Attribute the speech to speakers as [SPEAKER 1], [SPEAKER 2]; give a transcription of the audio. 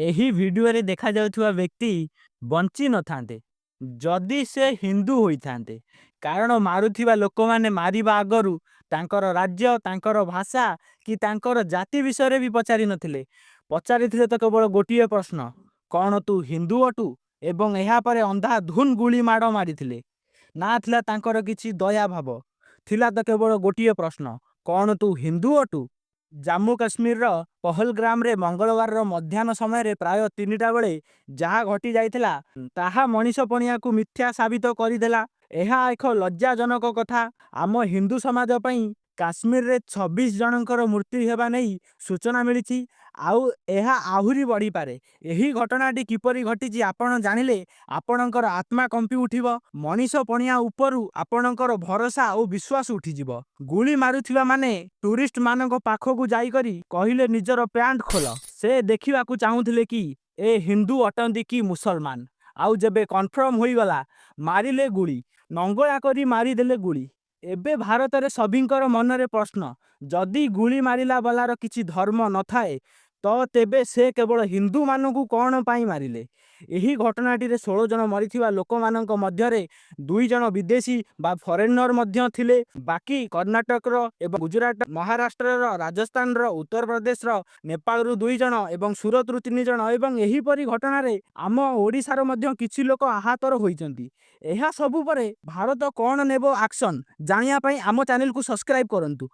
[SPEAKER 1] ଏହି ଭିଡିଓରେ ଦେଖାଯାଉଥିବା ବ୍ୟକ୍ତି ବଞ୍ଚି ନଥାନ୍ତେ ଯଦି ସେ ହିନ୍ଦୁ ହୋଇଥାନ୍ତେ। କାରଣ ମାରୁଥିବା ଲୋକମାନେ ମାରିବା ଆଗରୁ ତାଙ୍କର ରାଜ୍ୟ, ତାଙ୍କର ଭାଷା କି ତାଙ୍କର ଜାତି ବିଷୟରେ ବି ପଚାରି ନଥିଲେ। ପଚାରିଥିଲେ ତ କେବଳ ଗୋଟିଏ ପ୍ରଶ୍ନ, କ'ଣ ତୁ ହିନ୍ଦୁ ଅଟୁ? ଏବଂ ଏହାପରେ ଅନ୍ଧାଧୁନ୍ ଗୁଳି ମାଡ଼ ମାରିଥିଲେ। ନା ଥିଲା ତାଙ୍କର କିଛି ଦୟା ଭାବ, ଥିଲା ତ କେବଳ ଗୋଟିଏ ପ୍ରଶ୍ନ, କ'ଣ ତୁ ହିନ୍ଦୁ ଅଟୁ? ଜାମ୍ମୁ କାଶ୍ମୀରର ପହଲଗ୍ରାମରେ ମଙ୍ଗଳବାରର ମଧ୍ୟାହ୍ନ ସମୟରେ ପ୍ରାୟ 3ଟା ବେଳେ ଯାହା ଘଟି ଯାଇଥିଲା ତାହା ମଣିଷ ପଣିଆକୁ ମିଥ୍ୟା ସାବିତ କରିଦେଲା। ଏହା ଏକ ଲଜ୍ଜାଜନକ କଥା। ଆମ ହିନ୍ଦୁ ସମାଜ ପାଇଁ କାଶ୍ମୀରରେ 26 ଜଣଙ୍କର ମୃତ୍ୟୁ ହେବା ନେଇ ସୂଚନା ମିଳିଛି। ଆଉ ଏହା ଆହୁରି ବଢ଼ିପାରେ। ଏହି ଘଟଣାଟି କିପରି ଘଟିଛି ଆପଣ ଜାଣିଲେ ଆପଣଙ୍କର ଆତ୍ମା କମ୍ପି ଉଠିବ। ମଣିଷ ପଣିଆ ଉପରୁ ଆପଣଙ୍କର ଭରସା ଓ ବିଶ୍ୱାସ ଉଠିଯିବ। ଗୁଳି ମାରୁଥିବା ମାନେ ଟୁରିଷ୍ଟ ମାନଙ୍କ ପାଖକୁ ଯାଇକରି କହିଲେ ନିଜର ପ୍ୟାଣ୍ଟ ଖୋଲ। ସେ ଦେଖିବାକୁ ଚାହୁଁଥିଲେ କି ଏ ହିନ୍ଦୁ ଅଟନ୍ତି କି ମୁସଲମାନ। ଆଉ ଯେବେ କନଫର୍ମ ହୋଇଗଲା, ମାରିଲେ ଗୁଳି, ନଙ୍ଗଳା କରି ମାରିଦେଲେ ଗୁଳି। ଏବେ ଭାରତରେ ସଭିଙ୍କର ମନରେ ପ୍ରଶ୍ନ, ଯଦି ଗୁଳି ମାରିଲା ବାଲାର କିଛି ଧର୍ମ ନଥାଏ ତ ତେବେ ସେ କେବଳ ହିନ୍ଦୁମାନଙ୍କୁ କ'ଣ ପାଇଁ ମାରିଲେ? ଏହି ଘଟଣାଟିରେ 16 ଜଣ ମରିଥିବା ଲୋକମାନଙ୍କ ମଧ୍ୟରେ 2 ଜଣ ବିଦେଶୀ ବା ଫରେନର ମଧ୍ୟ ଥିଲେ। ବାକି କର୍ଣ୍ଣାଟକର ଏବଂ ଗୁଜରାଟ, ମହାରାଷ୍ଟ୍ରର, ରାଜସ୍ଥାନର, ଉତ୍ତରପ୍ରଦେଶର, ନେପାଳରୁ 2 ଜଣ ଏବଂ ସୁରତରୁ 3 ଜଣ ଏବଂ ଏହିପରି ଘଟଣାରେ ଆମ ଓଡ଼ିଶାର ମଧ୍ୟ କିଛି ଲୋକ ଆହତର ହୋଇଛନ୍ତି। ଏହା ସବୁ ପରେ ଭାରତ କ'ଣ ନେବ ଆକ୍ସନ୍ ଜାଣିବା ପାଇଁ ଆମ ଚ୍ୟାନେଲକୁ ସବସ୍କ୍ରାଇବ କରନ୍ତୁ।